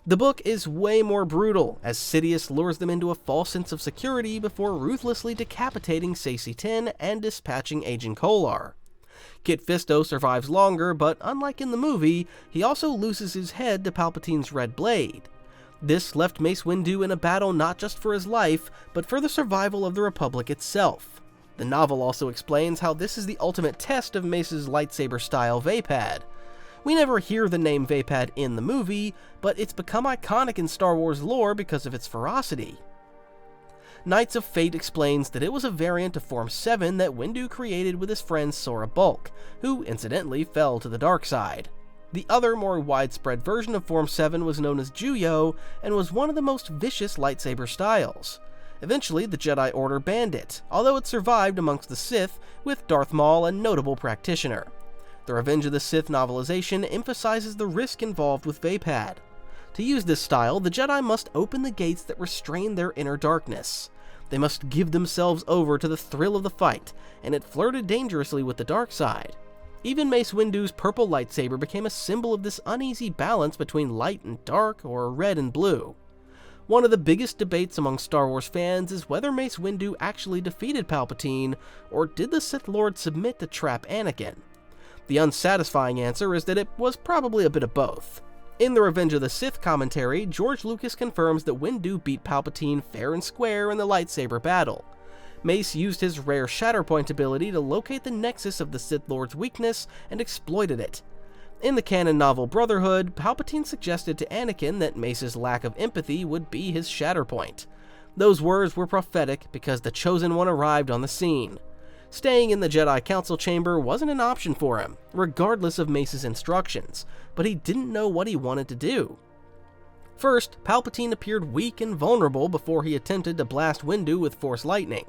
The book is way more brutal, as Sidious lures them into a false sense of security before ruthlessly decapitating Saesee Tiin and dispatching Agent Kolar. Kit Fisto survives longer, but unlike in the movie, he also loses his head to Palpatine's red blade. This left Mace Windu in a battle not just for his life, but for the survival of the Republic itself. The novel also explains how this is the ultimate test of Mace's lightsaber-style Vaapad. We never hear the name Vaapad in the movie, but it's become iconic in Star Wars lore because of its ferocity. Knights of Fate explains that it was a variant of Form 7 that Windu created with his friend Sora Bulk, who incidentally fell to the dark side. The other, more widespread version of Form 7 was known as Juyo, and was one of the most vicious lightsaber styles. Eventually, the Jedi Order banned it, although it survived amongst the Sith, with Darth Maul a notable practitioner. The Revenge of the Sith novelization emphasizes the risk involved with Vaapad. To use this style, the Jedi must open the gates that restrain their inner darkness. They must give themselves over to the thrill of the fight, and it flirted dangerously with the dark side. Even Mace Windu's purple lightsaber became a symbol of this uneasy balance between light and dark, or red and blue. One of the biggest debates among Star Wars fans is whether Mace Windu actually defeated Palpatine, or did the Sith Lord submit to trap Anakin? The unsatisfying answer is that it was probably a bit of both. In the Revenge of the Sith commentary, George Lucas confirms that Windu beat Palpatine fair and square in the lightsaber battle. Mace used his rare Shatterpoint ability to locate the nexus of the Sith Lord's weakness and exploited it. In the canon novel Brotherhood, Palpatine suggested to Anakin that Mace's lack of empathy would be his Shatterpoint. Those words were prophetic because the Chosen One arrived on the scene. Staying in the Jedi Council chamber wasn't an option for him, regardless of Mace's instructions, but he didn't know what he wanted to do. First, Palpatine appeared weak and vulnerable before he attempted to blast Windu with Force Lightning.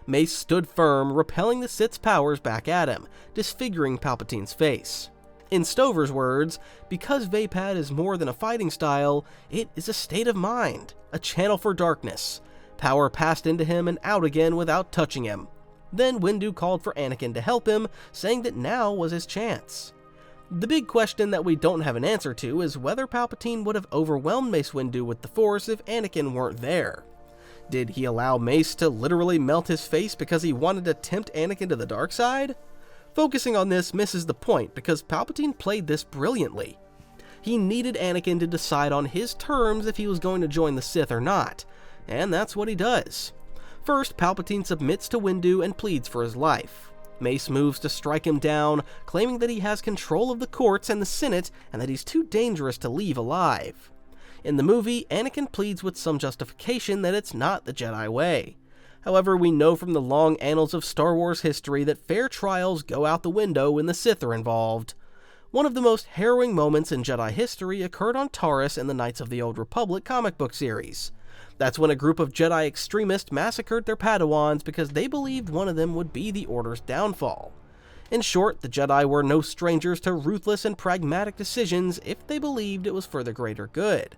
Mace stood firm, repelling the Sith's powers back at him, disfiguring Palpatine's face. In Stover's words, because Vaapad is more than a fighting style, it is a state of mind, a channel for darkness. Power passed into him and out again without touching him. Then Windu called for Anakin to help him, saying that now was his chance. The big question that we don't have an answer to is whether Palpatine would have overwhelmed Mace Windu with the Force if Anakin weren't there. Did he allow Mace to literally melt his face because he wanted to tempt Anakin to the dark side? Focusing on this misses the point because Palpatine played this brilliantly. He needed Anakin to decide on his terms if he was going to join the Sith or not, and that's what he does. First, Palpatine submits to Windu and pleads for his life. Mace moves to strike him down, claiming that he has control of the courts and the Senate and that he's too dangerous to leave alive. In the movie, Anakin pleads with some justification that it's not the Jedi way. However, we know from the long annals of Star Wars history that fair trials go out the window when the Sith are involved. One of the most harrowing moments in Jedi history occurred on Taurus in the Knights of the Old Republic comic book series. That's when a group of Jedi extremists massacred their Padawans because they believed one of them would be the Order's downfall. In short, the Jedi were no strangers to ruthless and pragmatic decisions if they believed it was for the greater good.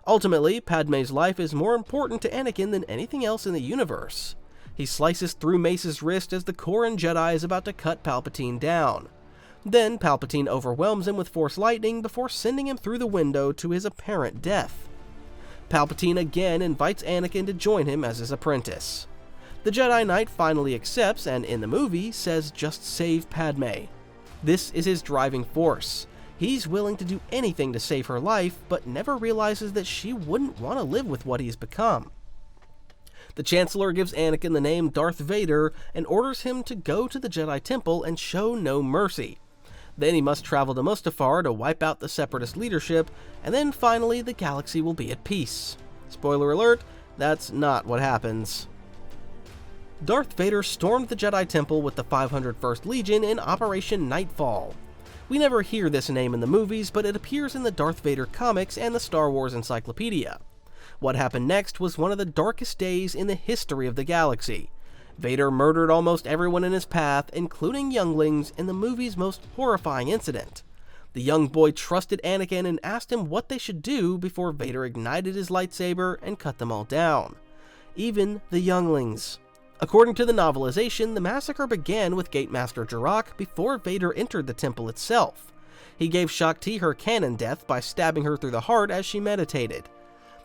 Ultimately, Padme's life is more important to Anakin than anything else in the universe. He slices through Mace's wrist as the Corran Jedi is about to cut Palpatine down. Then Palpatine overwhelms him with Force Lightning before sending him through the window to his apparent death. Palpatine again invites Anakin to join him as his apprentice. The Jedi Knight finally accepts and, in the movie, says just save Padme. This is his driving force. He's willing to do anything to save her life, but never realizes that she wouldn't want to live with what he's become. The Chancellor gives Anakin the name Darth Vader and orders him to go to the Jedi Temple and show no mercy. Then he must travel to Mustafar to wipe out the Separatist leadership, and then finally the galaxy will be at peace. Spoiler alert, that's not what happens. Darth Vader stormed the Jedi Temple with the 501st Legion in Operation Nightfall. We never hear this name in the movies, but it appears in the Darth Vader comics and the Star Wars Encyclopedia. What happened next was one of the darkest days in the history of the galaxy. Vader murdered almost everyone in his path, including younglings, in the movie's most horrifying incident. The young boy trusted Anakin and asked him what they should do before Vader ignited his lightsaber and cut them all down. Even the younglings. According to the novelization, the massacre began with Gatemaster Jirok before Vader entered the temple itself. He gave Shakti her canon death by stabbing her through the heart as she meditated.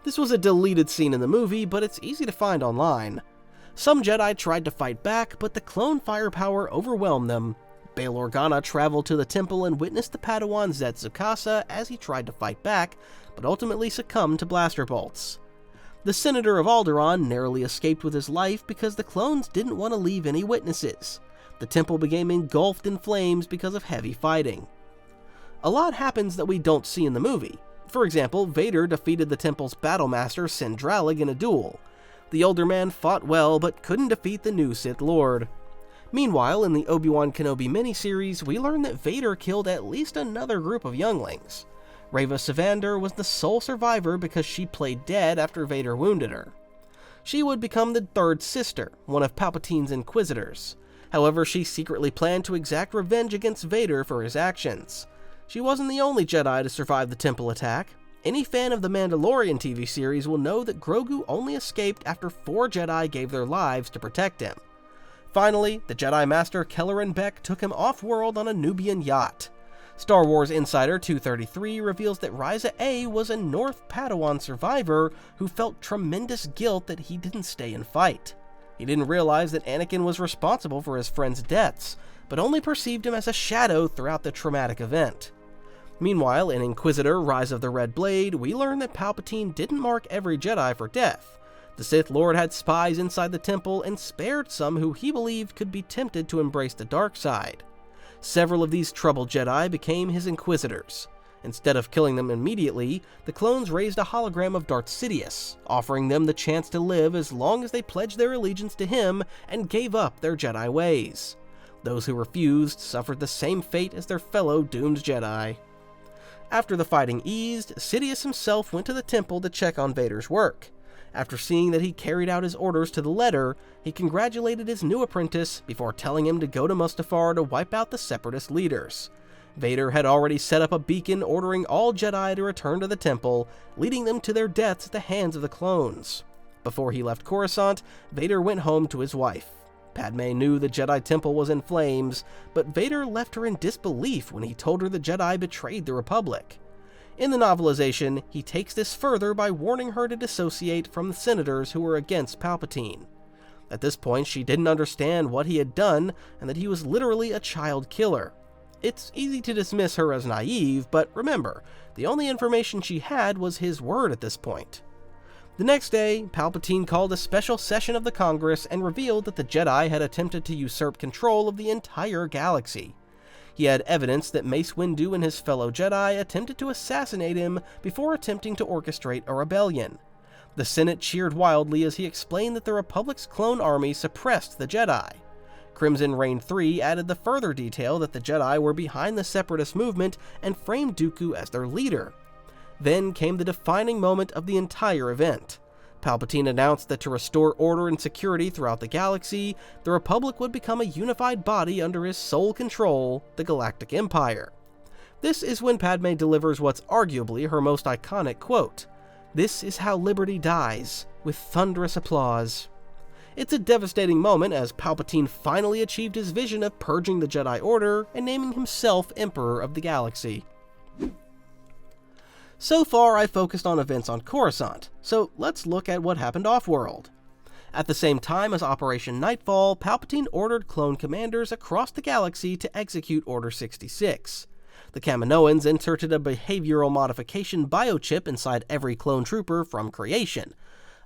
This was a deleted scene in the movie, but it's easy to find online. Some Jedi tried to fight back, but the clone firepower overwhelmed them. Bail Organa traveled to the temple and witnessed the Padawan Zet Tsukasa as he tried to fight back, but ultimately succumbed to blaster bolts. The Senator of Alderaan narrowly escaped with his life because the clones didn't want to leave any witnesses. The temple became engulfed in flames because of heavy fighting. A lot happens that we don't see in the movie. For example, Vader defeated the temple's battlemaster Sindralig in a duel. The older man fought well, but couldn't defeat the new Sith Lord. Meanwhile, in the Obi-Wan Kenobi miniseries, we learn that Vader killed at least another group of younglings. Reva Savander was the sole survivor because she played dead after Vader wounded her. She would become the third sister, one of Palpatine's Inquisitors. However, she secretly planned to exact revenge against Vader for his actions. She wasn't the only Jedi to survive the temple attack. Any fan of the Mandalorian TV series will know that Grogu only escaped after 4 Jedi gave their lives to protect him. Finally, the Jedi Master Kelleran Beck took him off-world on a Nubian yacht. Star Wars Insider 233 reveals that Ryza A was a North Padawan survivor who felt tremendous guilt that he didn't stay and fight. He didn't realize that Anakin was responsible for his friends' deaths, but only perceived him as a shadow throughout the traumatic event. Meanwhile, in Inquisitor Rise of the Red Blade, we learn that Palpatine didn't mark every Jedi for death. The Sith Lord had spies inside the temple and spared some who he believed could be tempted to embrace the dark side. Several of these troubled Jedi became his Inquisitors. Instead of killing them immediately, the clones raised a hologram of Darth Sidious, offering them the chance to live as long as they pledged their allegiance to him and gave up their Jedi ways. Those who refused suffered the same fate as their fellow doomed Jedi. After the fighting eased, Sidious himself went to the temple to check on Vader's work. After seeing that he carried out his orders to the letter, he congratulated his new apprentice before telling him to go to Mustafar to wipe out the Separatist leaders. Vader had already set up a beacon ordering all Jedi to return to the temple, leading them to their deaths at the hands of the clones. Before he left Coruscant, Vader went home to his wife. Padme knew the Jedi Temple was in flames, but Vader left her in disbelief when he told her the Jedi betrayed the Republic. In the novelization, he takes this further by warning her to dissociate from the senators who were against Palpatine. At this point, she didn't understand what he had done and that he was literally a child killer. It's easy to dismiss her as naive, but remember, the only information she had was his word at this point. The next day, Palpatine called a special session of the Congress and revealed that the Jedi had attempted to usurp control of the entire galaxy. He had evidence that Mace Windu and his fellow Jedi attempted to assassinate him before attempting to orchestrate a rebellion. The Senate cheered wildly as he explained that the Republic's clone army suppressed the Jedi. Crimson Reign 3 added the further detail that the Jedi were behind the Separatist movement and framed Dooku as their leader. Then came the defining moment of the entire event. Palpatine announced that to restore order and security throughout the galaxy, the Republic would become a unified body under his sole control, the Galactic Empire. This is when Padme delivers what's arguably her most iconic quote, "This is how liberty dies, with thunderous applause." It's a devastating moment as Palpatine finally achieved his vision of purging the Jedi Order and naming himself Emperor of the Galaxy. So far, I focused on events on Coruscant, so let's look at what happened off-world. At the same time as Operation Nightfall, Palpatine ordered clone commanders across the galaxy to execute Order 66. The Kaminoans inserted a behavioral modification biochip inside every clone trooper from creation.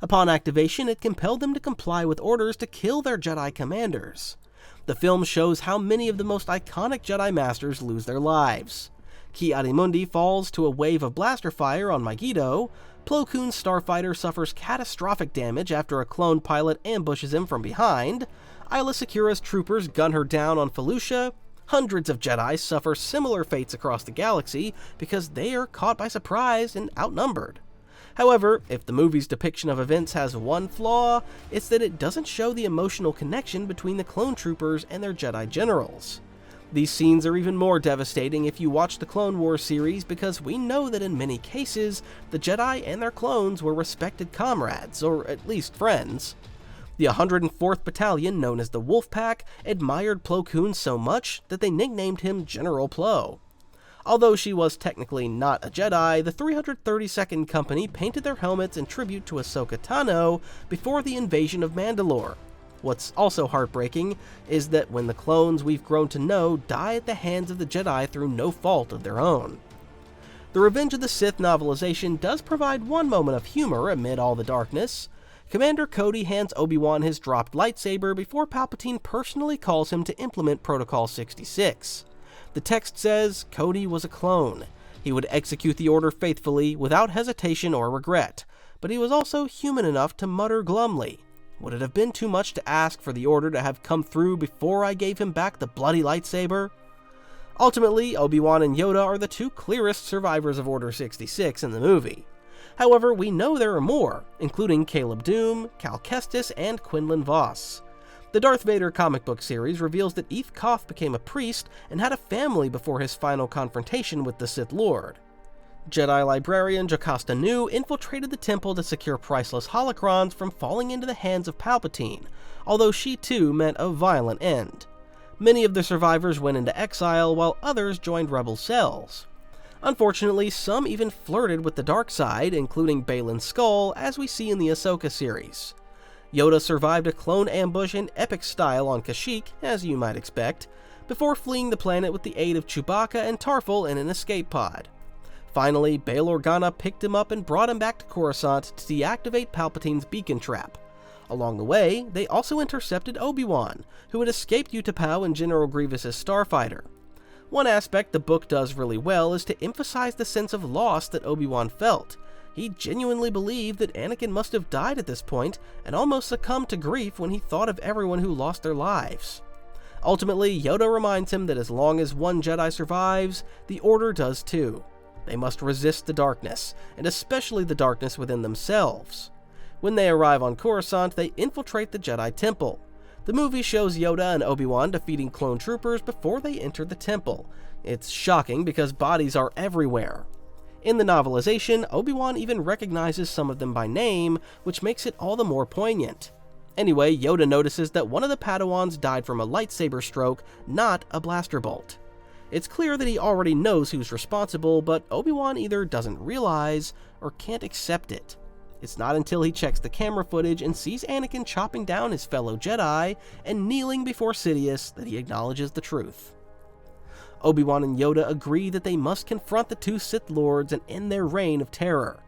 Upon activation, it compelled them to comply with orders to kill their Jedi commanders. The film shows how many of the most iconic Jedi Masters lose their lives. Ki-Adi-Mundi falls to a wave of blaster fire on Megiddo, Plo Koon's starfighter suffers catastrophic damage after a clone pilot ambushes him from behind, Aayla Secura's troopers gun her down on Felucia, hundreds of Jedi suffer similar fates across the galaxy because they are caught by surprise and outnumbered. However, if the movie's depiction of events has one flaw, it's that it doesn't show the emotional connection between the clone troopers and their Jedi generals. These scenes are even more devastating if you watch the Clone Wars series, because we know that in many cases, the Jedi and their clones were respected comrades, or at least friends. The 104th Battalion, known as the Wolf Pack, admired Plo Koon so much that they nicknamed him General Plo. Although she was technically not a Jedi, the 332nd Company painted their helmets in tribute to Ahsoka Tano before the invasion of Mandalore. What's also heartbreaking is that when the clones we've grown to know die at the hands of the Jedi through no fault of their own. The Revenge of the Sith novelization does provide one moment of humor amid all the darkness. Commander Cody hands Obi-Wan his dropped lightsaber before Palpatine personally calls him to implement Protocol 66. The text says Cody was a clone. He would execute the order faithfully, without hesitation or regret, but he was also human enough to mutter glumly, "Would it have been too much to ask for the order to have come through before I gave him back the bloody lightsaber?" Ultimately, Obi-Wan and Yoda are the two clearest survivors of Order 66 in the movie. However, we know there are more, including Caleb Dume, Cal Kestis, and Quinlan Vos. The Darth Vader comic book series reveals that Eth Koth became a priest and had a family before his final confrontation with the Sith Lord. Jedi librarian Jocasta Nu infiltrated the temple to secure priceless holocrons from falling into the hands of Palpatine, although she too met a violent end. Many of the survivors went into exile, while others joined rebel cells. Unfortunately, some even flirted with the dark side, including Baylan Skoll, as we see in the Ahsoka series. Yoda survived a clone ambush in epic style on Kashyyyk, as you might expect, before fleeing the planet with the aid of Chewbacca and Tarful in an escape pod. Finally, Bail Organa picked him up and brought him back to Coruscant to deactivate Palpatine's beacon trap. Along the way, they also intercepted Obi-Wan, who had escaped Utapau and General Grievous' starfighter. One aspect the book does really well is to emphasize the sense of loss that Obi-Wan felt. He genuinely believed that Anakin must have died at this point, and almost succumbed to grief when he thought of everyone who lost their lives. Ultimately, Yoda reminds him that as long as one Jedi survives, the Order does too. They must resist the darkness, and especially the darkness within themselves. When they arrive on Coruscant, they infiltrate the Jedi Temple. The movie shows Yoda and Obi-Wan defeating clone troopers before they enter the temple. It's shocking because bodies are everywhere. In the novelization, Obi-Wan even recognizes some of them by name, which makes it all the more poignant. Anyway, Yoda notices that one of the Padawans died from a lightsaber stroke, not a blaster bolt. It's clear that he already knows who's responsible, but Obi-Wan either doesn't realize or can't accept it. It's not until he checks the camera footage and sees Anakin chopping down his fellow Jedi and kneeling before Sidious that he acknowledges the truth. Obi-Wan and Yoda agree that they must confront the two Sith Lords and end their reign of terror.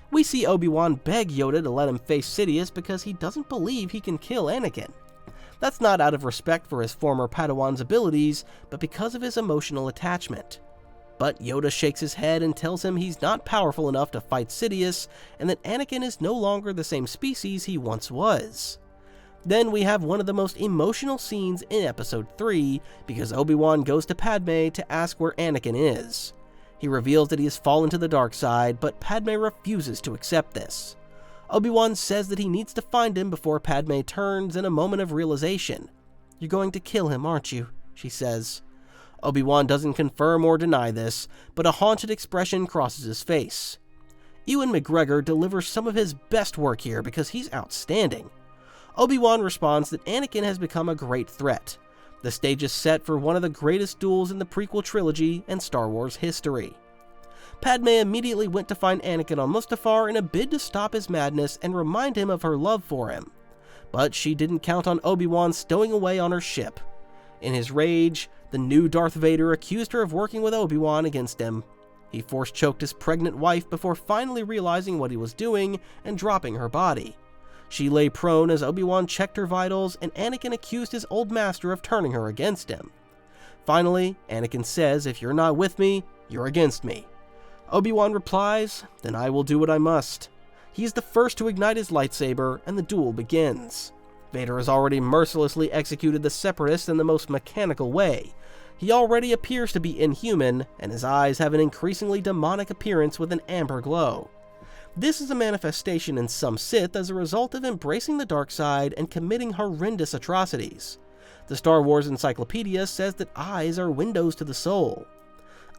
We see Obi-Wan beg Yoda to let him face Sidious because he doesn't believe he can kill Anakin. That's not out of respect for his former Padawan's abilities, but because of his emotional attachment. But Yoda shakes his head and tells him he's not powerful enough to fight Sidious, and that Anakin is no longer the same species he once was. Then we have one of the most emotional scenes in Episode 3, because Obi-Wan goes to Padme to ask where Anakin is. He reveals that he has fallen to the dark side, but Padme refuses to accept this. Obi-Wan says that he needs to find him before Padme turns in a moment of realization. "You're going to kill him, aren't you?" she says. Obi-Wan doesn't confirm or deny this, but a haunted expression crosses his face. Ewan McGregor delivers some of his best work here because he's outstanding. Obi-Wan responds that Anakin has become a great threat. The stage is set for one of the greatest duels in the prequel trilogy and Star Wars history. Padme immediately went to find Anakin on Mustafar in a bid to stop his madness and remind him of her love for him. But she didn't count on Obi-Wan stowing away on her ship. In his rage, the new Darth Vader accused her of working with Obi-Wan against him. He force-choked his pregnant wife before finally realizing what he was doing and dropping her body. She lay prone as Obi-Wan checked her vitals, and Anakin accused his old master of turning her against him. Finally, Anakin says, "If you're not with me, you're against me." Obi-Wan replies, "Then I will do what I must." He is the first to ignite his lightsaber, and the duel begins. Vader has already mercilessly executed the Separatists in the most mechanical way. He already appears to be inhuman, and his eyes have an increasingly demonic appearance with an amber glow. This is a manifestation in some Sith as a result of embracing the dark side and committing horrendous atrocities. The Star Wars Encyclopedia says that eyes are windows to the soul.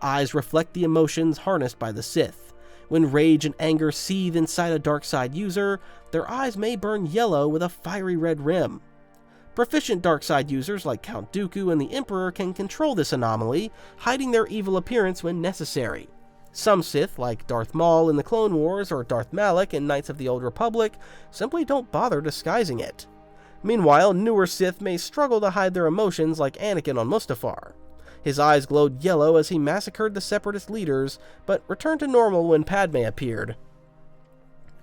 Eyes reflect the emotions harnessed by the Sith. When rage and anger seethe inside a dark side user, their eyes may burn yellow with a fiery red rim. Proficient dark side users like Count Dooku and the Emperor can control this anomaly, hiding their evil appearance when necessary. Some Sith, like Darth Maul in the Clone Wars or Darth Malak in Knights of the Old Republic, simply don't bother disguising it. Meanwhile, newer Sith may struggle to hide their emotions like Anakin on Mustafar. His eyes glowed yellow as he massacred the Separatist leaders, but returned to normal when Padme appeared.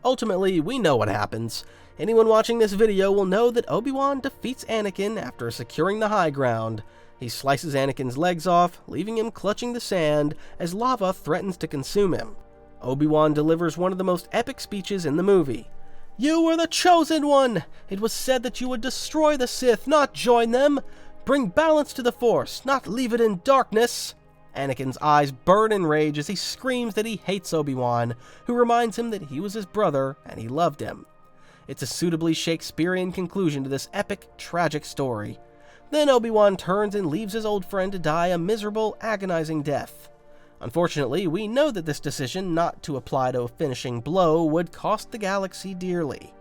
Ultimately, we know what happens. Anyone watching this video will know that Obi-Wan defeats Anakin after securing the high ground. He slices Anakin's legs off, leaving him clutching the sand as lava threatens to consume him. Obi-Wan delivers one of the most epic speeches in the movie. "You were the chosen one! It was said that you would destroy the Sith, not join them! Bring balance to the Force, not leave it in darkness!" Anakin's eyes burn in rage as he screams that he hates Obi-Wan, who reminds him that he was his brother and he loved him. It's a suitably Shakespearean conclusion to this epic, tragic story. Then Obi-Wan turns and leaves his old friend to die a miserable, agonizing death. Unfortunately, we know that this decision not to apply to a finishing blow would cost the galaxy dearly.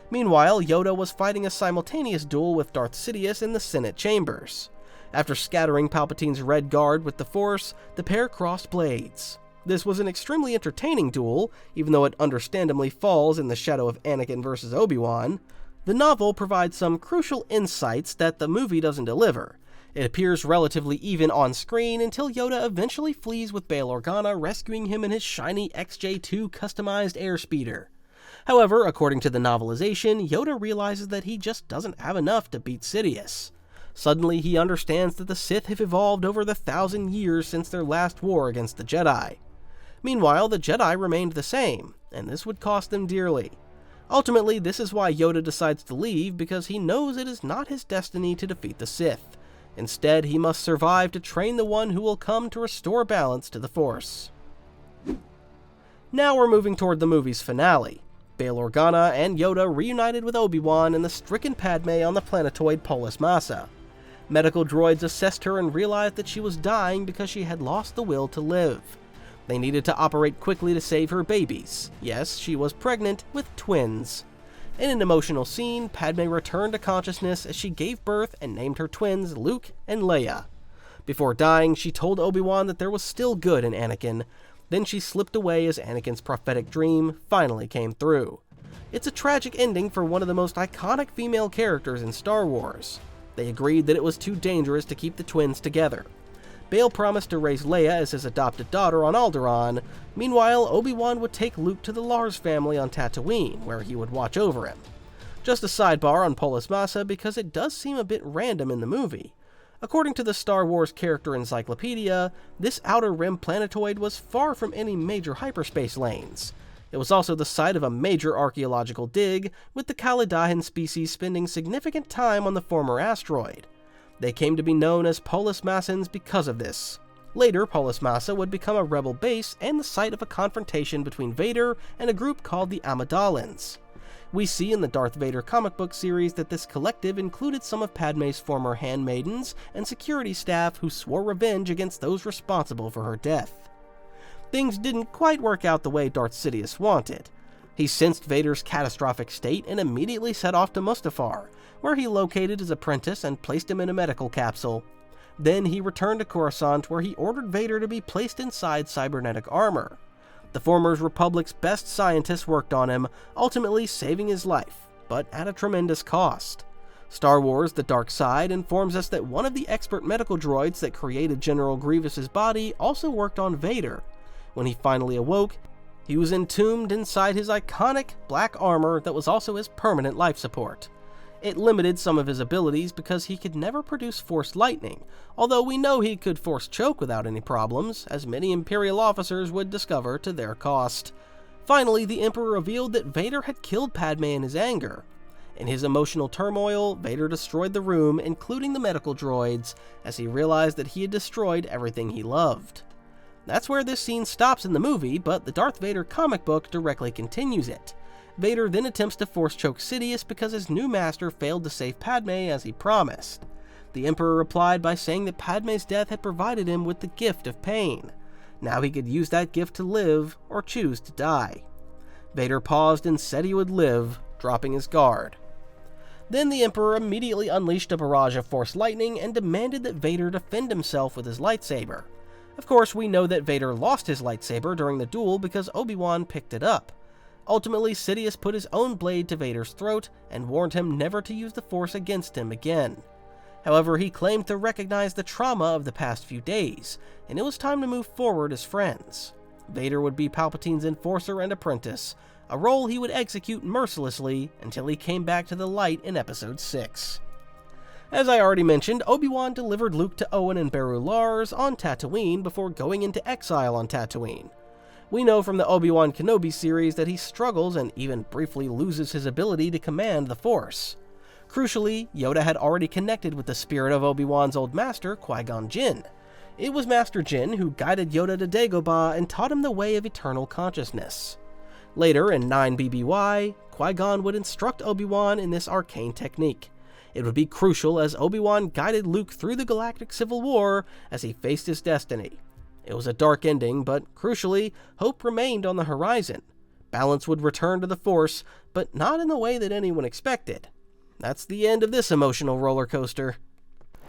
Meanwhile, Yoda was fighting a simultaneous duel with Darth Sidious in the Senate chambers. After scattering Palpatine's Red Guard with the Force, the pair crossed blades. This was an extremely entertaining duel, even though it understandably falls in the shadow of Anakin vs. Obi-Wan. The novel provides some crucial insights that the movie doesn't deliver. It appears relatively even on screen until Yoda eventually flees with Bail Organa, rescuing him in his shiny XJ2 customized airspeeder. However, according to the novelization, Yoda realizes that he just doesn't have enough to beat Sidious. Suddenly, he understands that the Sith have evolved over the 1,000 years since their last war against the Jedi. Meanwhile, the Jedi remained the same, and this would cost them dearly. Ultimately, this is why Yoda decides to leave, because he knows it is not his destiny to defeat the Sith. Instead, he must survive to train the one who will come to restore balance to the Force. Now we're moving toward the movie's finale. Bail Organa and Yoda reunited with Obi-Wan and the stricken Padme on the planetoid Polis Massa. Medical droids assessed her and realized that she was dying because she had lost the will to live. They needed to operate quickly to save her babies. Yes, she was pregnant with twins. In an emotional scene, Padme returned to consciousness as she gave birth and named her twins Luke and Leia. Before dying, she told Obi-Wan that there was still good in Anakin. Then she slipped away as Anakin's prophetic dream finally came through. It's a tragic ending for one of the most iconic female characters in Star Wars. They agreed that it was too dangerous to keep the twins together. Bail promised to raise Leia as his adopted daughter on Alderaan. Meanwhile, Obi-Wan would take Luke to the Lars family on Tatooine, where he would watch over him. Just a sidebar on Polis Massa because it does seem a bit random in the movie. According to the Star Wars Character Encyclopedia, this Outer Rim planetoid was far from any major hyperspace lanes. It was also the site of a major archaeological dig, with the Kaladahan species spending significant time on the former asteroid. They came to be known as Polis Massans because of this. Later, Polis Massa would become a rebel base and the site of a confrontation between Vader and a group called the Amidalans. We see in the Darth Vader comic book series that this collective included some of Padme's former handmaidens and security staff who swore revenge against those responsible for her death. Things didn't quite work out the way Darth Sidious wanted. He sensed Vader's catastrophic state and immediately set off to Mustafar, where he located his apprentice and placed him in a medical capsule. Then he returned to Coruscant, where he ordered Vader to be placed inside cybernetic armor. The former Republic's best scientists worked on him, ultimately saving his life, but at a tremendous cost. Star Wars: The Dark Side informs us that one of the expert medical droids that created General Grievous's body also worked on Vader. When he finally awoke, he was entombed inside his iconic black armor that was also his permanent life support. It limited some of his abilities because he could never produce Force Lightning, although we know he could Force Choke without any problems, as many Imperial officers would discover to their cost. Finally, the Emperor revealed that Vader had killed Padme in his anger. In his emotional turmoil, Vader destroyed the room, including the medical droids, as he realized that he had destroyed everything he loved. That's where this scene stops in the movie, but the Darth Vader comic book directly continues it. Vader then attempts to force choke Sidious because his new master failed to save Padme as he promised. The Emperor replied by saying that Padme's death had provided him with the gift of pain. Now he could use that gift to live or choose to die. Vader paused and said he would live, dropping his guard. Then the Emperor immediately unleashed a barrage of Force lightning and demanded that Vader defend himself with his lightsaber. Of course, we know that Vader lost his lightsaber during the duel because Obi-Wan picked it up. Ultimately, Sidious put his own blade to Vader's throat and warned him never to use the Force against him again. However, he claimed to recognize the trauma of the past few days, and it was time to move forward as friends. Vader would be Palpatine's enforcer and apprentice, a role he would execute mercilessly until he came back to the light in Episode 6. As I already mentioned, Obi-Wan delivered Luke to Owen and Beru Lars on Tatooine before going into exile on Tatooine. We know from the Obi-Wan Kenobi series that he struggles and even briefly loses his ability to command the Force. Crucially, Yoda had already connected with the spirit of Obi-Wan's old master, Qui-Gon Jinn. It was Master Jinn who guided Yoda to Dagobah and taught him the way of eternal consciousness. Later, in 9 BBY, Qui-Gon would instruct Obi-Wan in this arcane technique. It would be crucial as Obi-Wan guided Luke through the Galactic Civil War as he faced his destiny. It was a dark ending, but crucially, hope remained on the horizon. Balance would return to the Force, but not in the way that anyone expected. That's the end of this emotional roller coaster.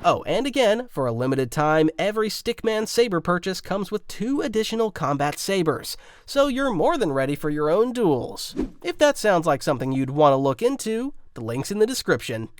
Oh, and again, for a limited time, every Stickman saber purchase comes with 2 additional combat sabers, so you're more than ready for your own duels. If that sounds like something you'd want to look into, the link's in the description.